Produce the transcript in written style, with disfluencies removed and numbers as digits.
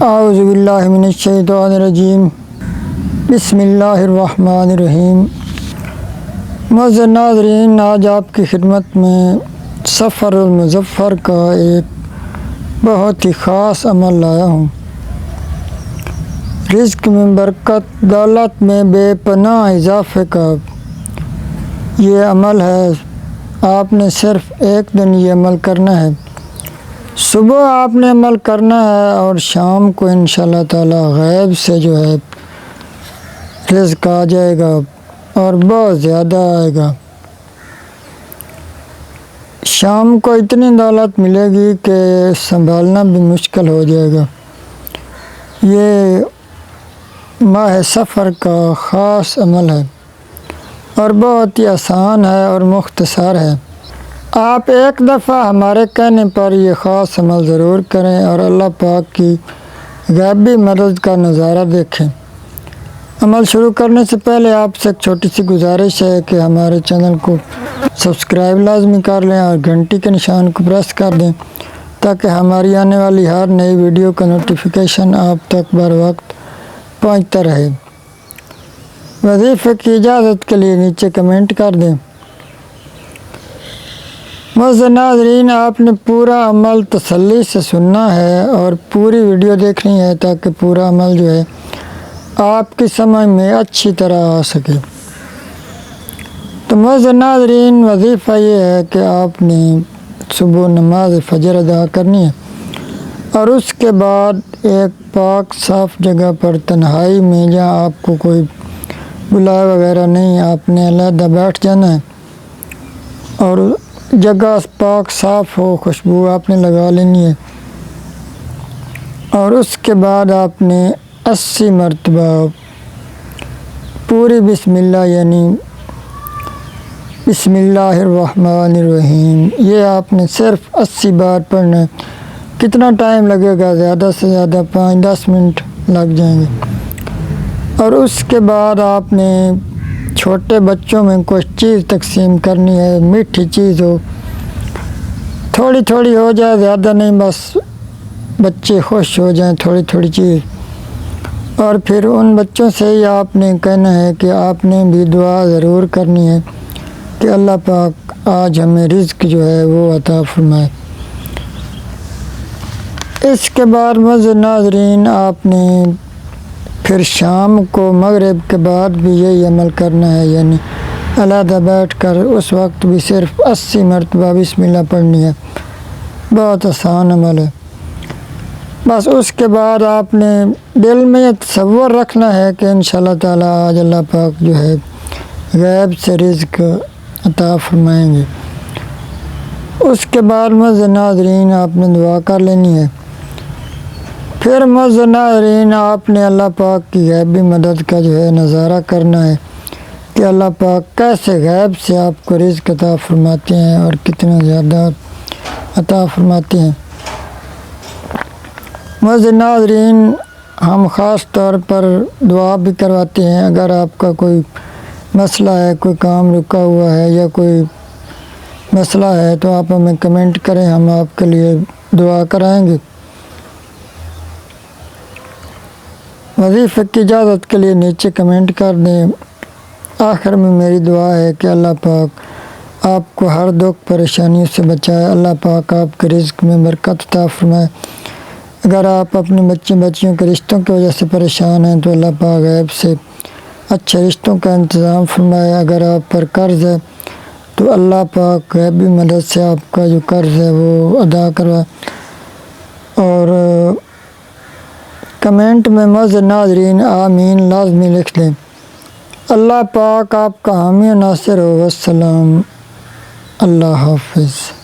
اعوذ باللہ من الشیطان الرجیم، بسم اللہ الرحمن الرحیم۔ معزز ناظرین، آج آپ کی خدمت میں سفر المظفر کا ایک بہت ہی خاص عمل لایا ہوں۔ رزق میں برکت، دولت میں بے پناہ اضافے کا یہ عمل ہے۔ آپ نے صرف ایک دن یہ عمل کرنا ہے۔ صبح آپ نے عمل کرنا ہے اور شام کو انشاءاللہ تعالی غیب سے جو ہے رزق آ جائے گا اور بہت زیادہ آئے گا۔ شام کو اتنی دولت ملے گی کہ سنبھالنا بھی مشکل ہو جائے گا۔ یہ ماہ سفر کا خاص عمل ہے اور بہت ہی آسان ہے اور مختصر ہے۔ آپ ایک دفعہ ہمارے کہنے پر یہ خاص عمل ضرور کریں اور اللہ پاک کی غیبی مدد کا نظارہ دیکھیں۔ عمل شروع کرنے سے پہلے آپ سے ایک چھوٹی سی گزارش ہے کہ ہمارے چینل کو سبسکرائب لازمی کر لیں اور گھنٹی کے نشان کو پریس کر دیں تاکہ ہماری آنے والی ہر نئی ویڈیو کا نوٹیفیکیشن آپ تک بر وقت پہنچتا رہے۔ وظیفے کی اجازت کے لیے نیچے کمنٹ کر دیں۔ معزز ناظرین، آپ نے پورا عمل تسلی سے سننا ہے اور پوری ویڈیو دیکھنی ہے تاکہ پورا عمل جو ہے آپ کی سمجھ میں اچھی طرح آ سکے۔ تو معزز ناظرین، وظیفہ یہ ہے کہ آپ نے صبح نماز فجر ادا کرنی ہے اور اس کے بعد ایک پاک صاف جگہ پر تنہائی میں، جہاں آپ کو کوئی بلائے وغیرہ نہیں، آپ نے علیحدہ بیٹھ جانا ہے اور جگہ پاک صاف ہو، خوشبو آپ نے لگا لینی ہے اور اس کے بعد آپ نے 80 مرتبہ پوری بسم اللہ یعنی بسم اللہ الرحمن الرحیم یہ آپ نے صرف 80 بار پڑھنا ہے۔ کتنا ٹائم لگے گا؟ زیادہ سے زیادہ 5-10 منٹ لگ جائیں گے۔ اور اس کے بعد آپ نے چھوٹے بچوں میں کچھ چیز تقسیم کرنی ہے، میٹھی چیز ہو، تھوڑی تھوڑی ہو جائے، زیادہ نہیں، بس بچے خوش ہو جائیں، تھوڑی تھوڑی چیز۔ اور پھر ان بچوں سے ہی آپ نے کہنا ہے کہ آپ نے بھی دعا ضرور کرنی ہے کہ اللہ پاک آج ہمیں رزق جو ہے وہ عطا فرمائے۔ اس کے بعد معزز ناظرین، آپ نے پھر شام کو مغرب کے بعد بھی یہی عمل کرنا ہے، یعنی علیحدہ بیٹھ کر اس وقت بھی صرف 80 مرتبہ بسم اللہ پڑھنی ہے۔ بہت آسان عمل ہے۔ بس اس کے بعد آپ نے دل میں یہ تصور رکھنا ہے کہ انشاءاللہ تعالی آج اللہ پاک جو ہے غیب سے رزق عطا فرمائیں گے۔ اس کے بعد معزز ناظرین آپ نے دعا کر لینی ہے۔ پھر معزز ناظرین آپ نے اللہ پاک کی غیبی مدد کا جو ہے نظارہ کرنا ہے کہ اللہ پاک کیسے غیب سے آپ کو رزق عطا فرماتے ہیں اور کتنا زیادہ عطا فرماتے ہیں۔ معزز ناظرین، ہم خاص طور پر دعا بھی کرواتے ہیں۔ اگر آپ کا کوئی مسئلہ ہے، کوئی کام رکا ہوا ہے یا کوئی مسئلہ ہے تو آپ ہمیں کمنٹ کریں، ہم آپ کے لیے دعا کرائیں گے۔ وظیفے کی اجازت کے لیے نیچے کمنٹ کر دیں۔ آخر میں میری دعا ہے کہ اللہ پاک آپ کو ہر دکھ پریشانیوں سے بچائے، اللہ پاک آپ کے رزق میں برکت عطا فرمائے۔ اگر آپ اپنے بچیوں کے رشتوں کی وجہ سے پریشان ہیں تو اللہ پاک غیب سے اچھے رشتوں کا انتظام فرمائے۔ اگر آپ پر قرض ہے تو اللہ پاک غیبی مدد سے آپ کا جو قرض ہے وہ ادا کروائے۔ اور کمنٹ میں معزز ناظرین آمین لازمی لکھ دیں۔ اللہ پاک آپ کا حامی و ناصر ہو۔ والسلام، اللہ حافظ۔